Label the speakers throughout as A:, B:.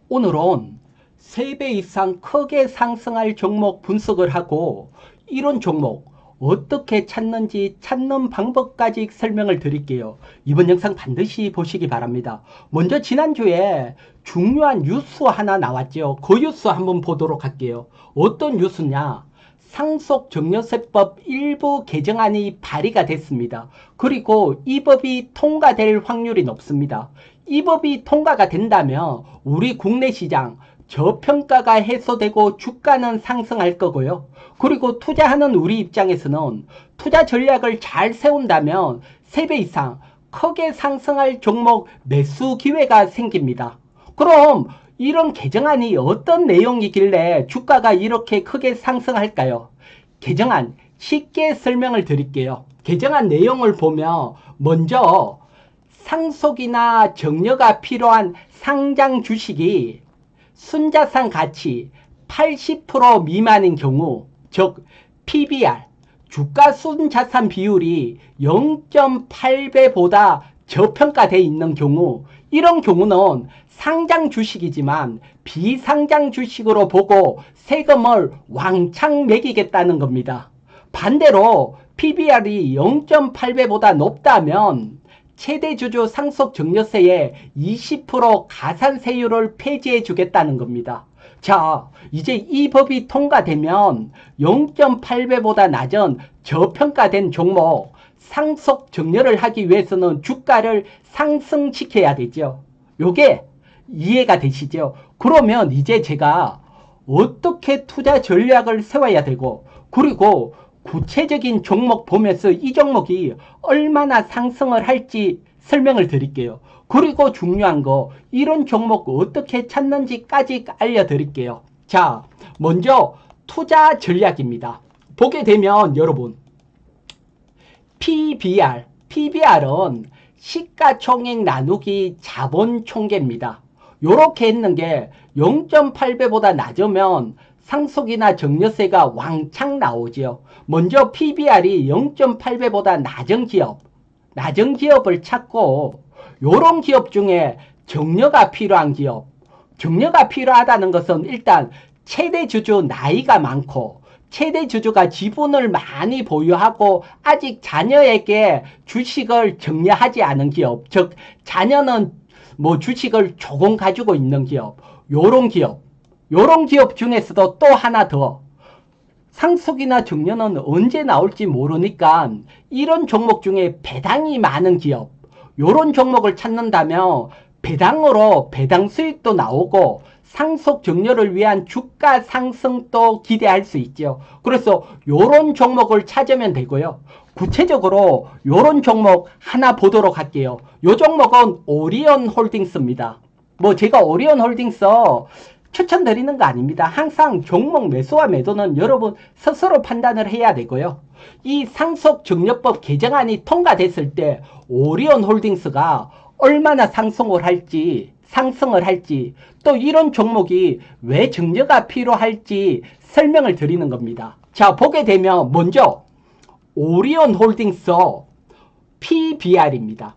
A: 오늘은 3배 이상 크게 상승할 종목 분석을 하고 이런 종목 어떻게 찾는지 찾는 방법까지 설명을 드릴게요. 이번 영상 반드시 보시기 바랍니다. 먼저 지난주에 중요한 뉴스 하나 나왔죠. 그 뉴스 한번 보도록 할게요. 어떤 뉴스냐? 상속증여세법 일부 개정안이 발의가 됐습니다. 그리고 이 법이 통과될 확률이 높습니다. 이 법이 통과가 된다면 우리 국내 시장 저평가가 해소되고 주가는 상승할 거고요. 그리고 투자하는 우리 입장에서는 투자 전략을 잘 세운다면 3배 이상 크게 상승할 종목 매수 기회가 생깁니다. 그럼 이런 개정안이 어떤 내용이길래 주가가 이렇게 크게 상승할까요? 개정안 쉽게 설명을 드릴게요. 개정안 내용을 보면 먼저 상속이나 정려가 필요한 상장 주식이 순자산 가치 80% 미만인 경우, 즉 PBR, 주가 순자산 비율이 0.8배보다 저평가되어 있는 경우, 이런 경우는 상장 주식이지만 비상장 주식으로 보고 세금을 왕창 매기겠다는 겁니다. 반대로 PBR이 0.8배보다 높다면 최대주주 상속증여세의 20% 가산세율을 폐지해 주겠다는 겁니다. 자, 이제 이 법이 통과되면 0.8배보다 낮은 저평가된 종목 상속증여를 하기 위해서는 주가를 상승시켜야 되죠. 요게 이해가 되시죠? 그러면 이제 제가 어떻게 투자 전략을 세워야 되고, 그리고 구체적인 종목 보면서 이 종목이 얼마나 상승을 할지 설명을 드릴게요. 그리고 중요한 거, 이런 종목 어떻게 찾는지까지 알려드릴게요. 자, 먼저 투자 전략입니다. 보게 되면 여러분, PBR은 시가총액 나누기 자본총계입니다. 요렇게 했는 게 0.8배보다 낮으면 상속이나 정려세가 왕창 나오죠. 먼저 PBR이 0.8배보다 낮은 기업을 찾고, 요런 기업 중에 정려가 필요한 기업, 정려가 필요하다는 것은 일단 최대 주주 나이가 많고 최대 주주가 지분을 많이 보유하고 아직 자녀에게 주식을 정려하지 않은 기업, 즉 자녀는 뭐 주식을 조금 가지고 있는 기업, 요런 기업 중에서도 또 하나 더, 상속이나 정려는 언제 나올지 모르니까 이런 종목 중에 배당이 많은 기업, 요런 종목을 찾는다면 배당으로 배당 수익도 나오고 상속 정려를 위한 주가 상승도 기대할 수 있죠. 그래서 요런 종목을 찾으면 되고요. 구체적으로 요런 종목 하나 보도록 할게요. 요 종목은 오리온 홀딩스입니다. 뭐 제가 오리온 홀딩스 추천드리는 거 아닙니다. 항상 종목 매수와 매도는 여러분 스스로 판단을 해야 되고요. 이 상속증여법 개정안이 통과됐을 때 오리온 홀딩스가 얼마나 상승을 할지, 또 이런 종목이 왜 증여가 필요할지 설명을 드리는 겁니다. 자, 보게 되면 먼저 오리온 홀딩스 PBR입니다.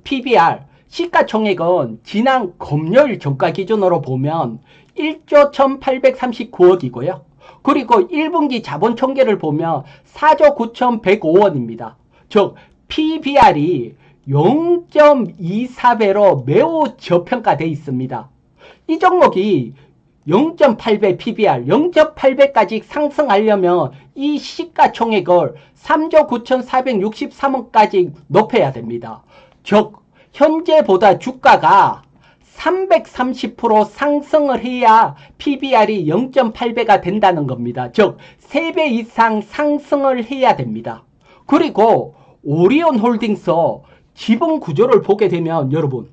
A: PBR 시가총액은 지난 금요일 종가 기준으로 보면 1조 1839억이고요. 그리고 1분기 자본총계를 보면 4조 9105원입니다. 즉 PBR이 0.24배로 매우 저평가되어 있습니다. 이 종목이 0.8배 PBR, 0.8배까지 상승하려면 이 시가총액을 3조 9463원까지 높여야 됩니다. 즉 현재보다 주가가 330% 상승을 해야 PBR이 0.8배가 된다는 겁니다. 즉 3배 이상 상승을 해야 됩니다. 그리고 오리온 홀딩스 지분 구조를 보게 되면 여러분,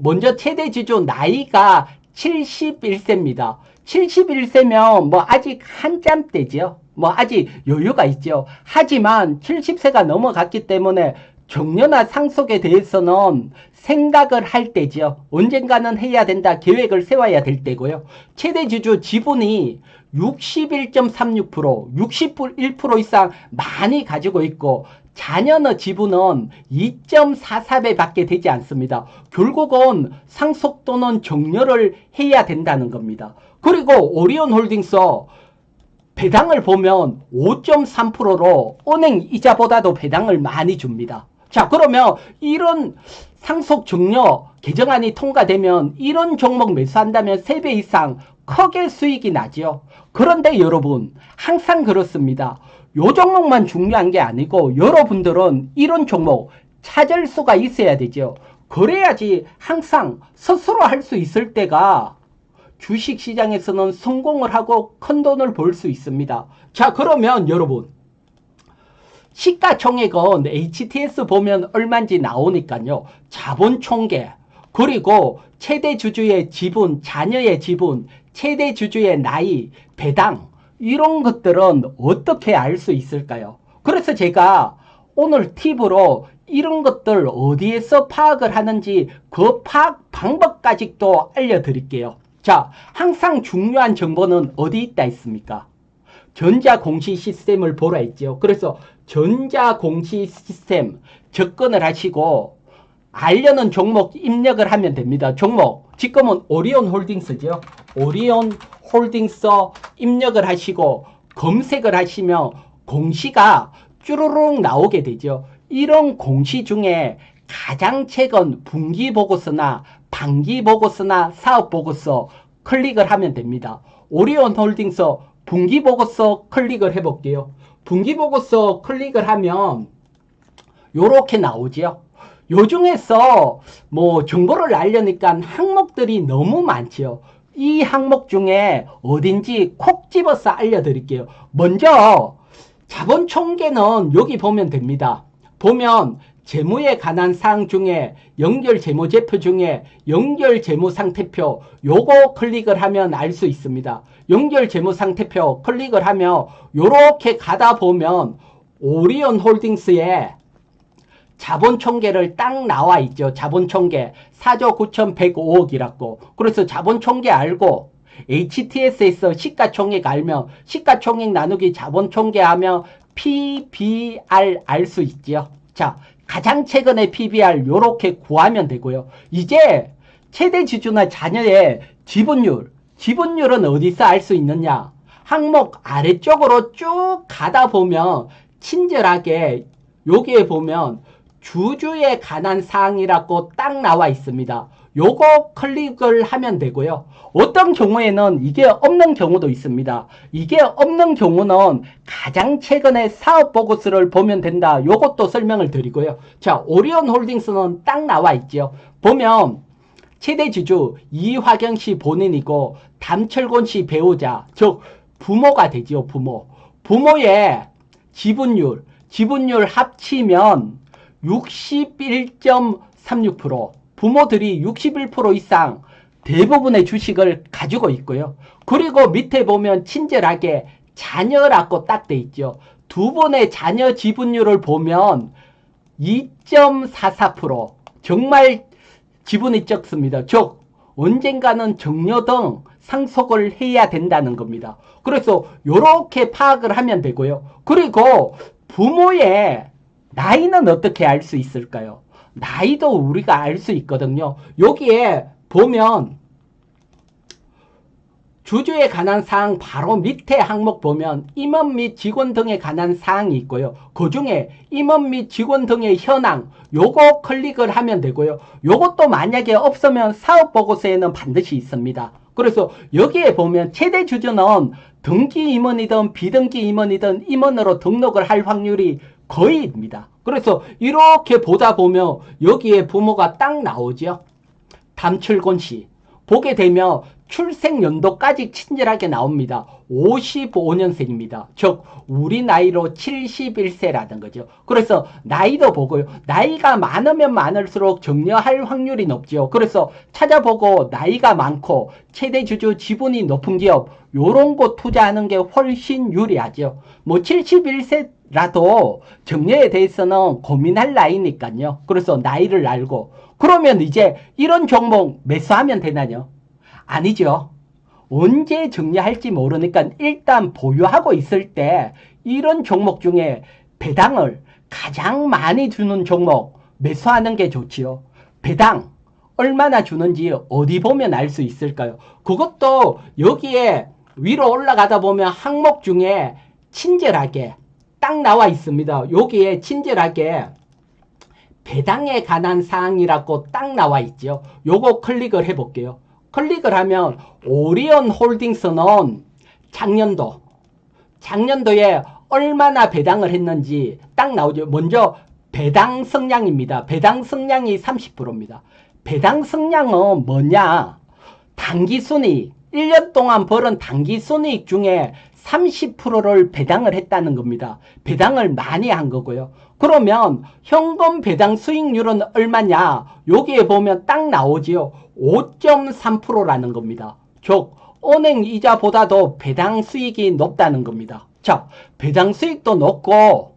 A: 먼저 최대 주주 나이가 71세입니다. 71세면 뭐 아직 한참 때죠. 뭐 아직 여유가 있죠. 하지만 70세가 넘어갔기 때문에 정려나 상속에 대해서는 생각을 할 때죠. 언젠가는 해야 된다, 계획을 세워야 될 때고요. 최대 주주 지분이 61.36%, 61% 이상 많이 가지고 있고 잔여의 지분은 2.44배 밖에 되지 않습니다. 결국은 상속 또는 정려를 해야 된다는 겁니다. 그리고 오리온홀딩스 배당을 보면 5.3%로 은행 이자보다도 배당을 많이 줍니다. 자, 그러면 이런 상속 정려 개정안이 통과되면 이런 종목 매수한다면 3배 이상 크게 수익이 나죠. 그런데 여러분, 항상 그렇습니다. 요 종목만 중요한 게 아니고 여러분들은 이런 종목 찾을 수가 있어야 되죠. 그래야지 항상 스스로 할 수 있을 때가 주식시장에서는 성공을 하고 큰 돈을 벌 수 있습니다. 자, 그러면 여러분, 시가총액은 HTS 보면 얼마인지 나오니까요. 자본총계, 그리고 최대 주주의 지분, 자녀의 지분, 최대 주주의 나이, 배당, 이런 것들은 어떻게 알 수 있을까요? 그래서 제가 오늘 팁으로 이런 것들 어디에서 파악을 하는지 그 파악 방법까지도 알려드릴게요. 자, 항상 중요한 정보는 어디 있다 있습니까? 전자공시 시스템을 보라 했죠. 그래서 전자공시 시스템 접근을 하시고 알려는 종목 입력을 하면 됩니다. 종목 지금은 오리온홀딩스죠. 오리온홀딩스 입력을 하시고 검색을 하시면 공시가 쭈루룩 나오게 되죠. 이런 공시 중에 가장 최근 분기보고서나 반기보고서나 사업보고서 클릭을 하면 됩니다. 오리온홀딩스 분기보고서 클릭을 해볼게요. 분기보고서 클릭을 하면 요렇게 나오죠. 요 중에서 뭐 정보를 알려니까 항목들이 너무 많죠. 이 항목 중에 어딘지 콕 집어서 알려드릴게요. 먼저 자본총계는 여기 보면 됩니다. 보면 재무에 관한 사항 중에 연결재무제표 중에 연결재무상태표 요거 클릭을 하면 알 수 있습니다. 연결재무상태표 클릭을 하면 요렇게 가다 보면 오리온홀딩스에 자본총계를 딱 나와 있죠. 자본총계 4조 9,105억이라고. 그래서 자본총계 알고 HTS에서 시가총액 알면 시가총액 나누기 자본총계 하면 PBR 알 수 있죠. 자, 가장 최근의 PBR 요렇게 구하면 되고요. 이제 최대 주주나 자녀의 지분율은 어디서 알 수 있느냐? 항목 아래쪽으로 쭉 가다 보면 친절하게 여기에 보면 주주에 관한 사항이라고 딱 나와 있습니다. 요거 클릭을 하면 되고요. 어떤 경우에는 이게 없는 경우도 있습니다. 이게 없는 경우는 가장 최근에 사업보고서를 보면 된다. 요것도 설명을 드리고요. 자, 오리온홀딩스는 딱 나와 있죠. 보면 최대주주 이화경 씨 본인이고 담철곤 씨 배우자, 즉 부모가 되죠. 부모의 지분율 합치면 61.36%, 부모들이 61% 이상 대부분의 주식을 가지고 있고요. 그리고 밑에 보면 친절하게 자녀라고 딱 돼 있죠. 두 분의 자녀 지분율을 보면 2.44%, 정말 지분이 적습니다. 즉 언젠가는 정려 등 상속을 해야 된다는 겁니다. 그래서 이렇게 파악을 하면 되고요. 그리고 부모의 나이는 어떻게 알 수 있을까요? 나이도 우리가 알 수 있거든요. 여기에 보면 주주에 관한 사항 바로 밑에 항목 보면 임원 및 직원 등에 관한 사항이 있고요. 그 중에 임원 및 직원 등의 현황 요거 클릭을 하면 되고요. 요것도 만약에 없으면 사업보고서에는 반드시 있습니다. 그래서 여기에 보면 최대 주주는 등기 임원이든 비등기 임원이든 임원으로 등록을 할 확률이 거의입니다. 그래서 이렇게 보다 보면 여기에 부모가 딱 나오죠. 담철곤 씨. 보게 되면 출생연도까지 친절하게 나옵니다. 55년생입니다. 즉 우리 나이로 71세라는 거죠. 그래서 나이도 보고요. 나이가 많으면 많을수록 정려할 확률이 높죠. 그래서 찾아보고 나이가 많고 최대 주주 지분이 높은 기업 요런 곳 투자하는 게 훨씬 유리하죠. 뭐 71세라도 정려에 대해서는 고민할 나이니까요. 그래서 나이를 알고 그러면 이제 이런 종목 매수하면 되나요? 아니죠. 언제 정리할지 모르니까 일단 보유하고 있을 때 이런 종목 중에 배당을 가장 많이 주는 종목 매수하는 게 좋지요. 배당 얼마나 주는지 어디 보면 알 수 있을까요? 그것도 여기에 위로 올라가다 보면 항목 중에 친절하게 딱 나와 있습니다. 여기에 친절하게 배당에 관한 사항이라고 딱 나와 있죠. 요거 클릭을 해볼게요. 클릭을 하면 오리온 홀딩스는 작년도에 얼마나 배당을 했는지 딱 나오죠. 먼저 배당 성량입니다. 배당 성량이 30%입니다. 배당 성량은 뭐냐? 당기순이익, 1년 동안 벌은 당기순이익 중에 30%를 배당을 했다는 겁니다. 배당을 많이 한 거고요. 그러면 현금 배당 수익률은 얼마냐? 여기에 보면 딱 나오지요. 5.3%라는 겁니다. 즉 은행 이자보다도 배당 수익이 높다는 겁니다. 자, 배당 수익도 높고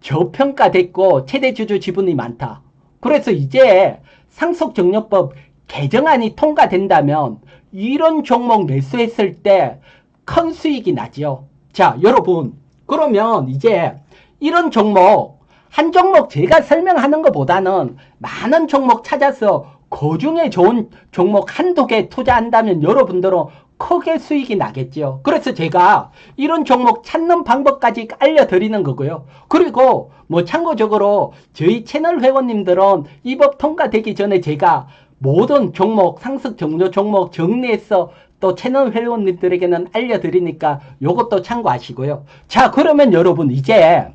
A: 저평가됐고 최대주주 지분이 많다. 그래서 이제 상속정려법 개정안이 통과된다면 이런 종목 매수했을 때 큰 수익이 나죠. 자, 여러분, 그러면 이제 이런 종목, 한 종목 제가 설명하는 것보다는 많은 종목 찾아서 그 중에 좋은 종목 한두 개 투자한다면 여러분들은 크게 수익이 나겠죠. 그래서 제가 이런 종목 찾는 방법까지 알려드리는 거고요. 그리고 뭐 참고적으로 저희 채널 회원님들은 이 법 통과되기 전에 제가 모든 종목, 상승 종료 종목 정리해서 또 채널 회원님들에게는 알려드리니까 요것도 참고하시고요. 자, 그러면 여러분 이제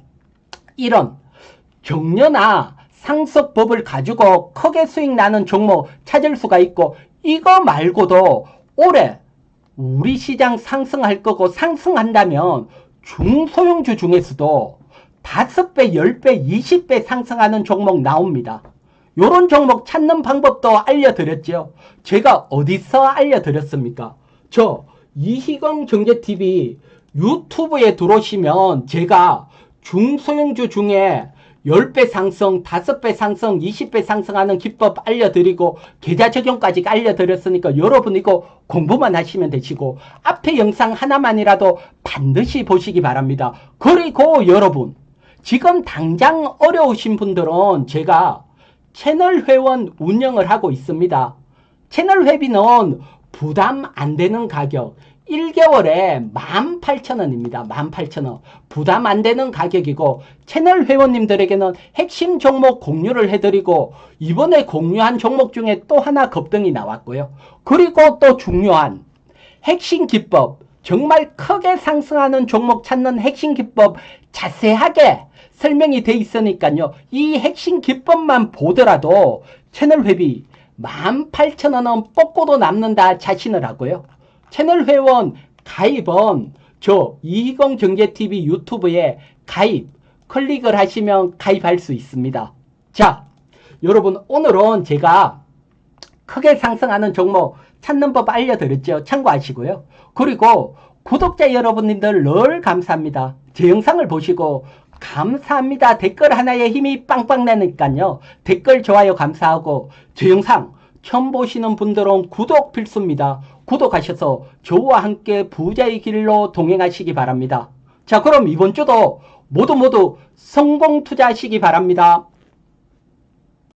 A: 이런 정려나 상속법을 가지고 크게 수익 나는 종목 찾을 수가 있고, 이거 말고도 올해 우리 시장 상승할 거고 상승한다면 중소형주 중에서도 5배, 10배, 20배 상승하는 종목 나옵니다. 요런 종목 찾는 방법도 알려드렸죠. 제가 어디서 알려드렸습니까? 저 이희경 정제TV 유튜브에 들어오시면 제가 중소형주 중에 10배 상승, 5배 상승, 20배 상승하는 기법 알려드리고 계좌 적용까지 알려드렸으니까 여러분 이거 공부만 하시면 되시고 앞에 영상 하나만이라도 반드시 보시기 바랍니다. 그리고 여러분 지금 당장 어려우신 분들은 제가 채널 회원 운영을 하고 있습니다. 채널 회비는 부담 안 되는 가격 1개월에 18,000원입니다. 18,000원. 부담 안 되는 가격이고 채널 회원님들에게는 핵심 종목 공유를 해드리고 이번에 공유한 종목 중에 또 하나 급등이 나왔고요. 그리고 또 중요한 핵심 기법, 정말 크게 상승하는 종목 찾는 핵심 기법 자세하게 설명이 돼 있으니까요. 이 핵심 기법만 보더라도 채널 회비 18,000원은 뽑고도 남는다 자신을 하고요. 채널 회원 가입은 저 이희경 정제TV 유튜브에 가입 클릭을 하시면 가입할 수 있습니다. 자, 여러분 오늘은 제가 크게 상승하는 종목 찾는 법 알려드렸죠. 참고하시고요. 그리고 구독자 여러분님들 늘 감사합니다. 제 영상을 보시고 감사합니다. 댓글 하나에 힘이 빵빵 나니까요. 댓글 좋아요 감사하고 제 영상 처음 보시는 분들은 구독 필수입니다. 구독하셔서 저와 함께 부자의 길로 동행하시기 바랍니다. 자, 그럼 이번 주도 모두 성공 투자하시기 바랍니다.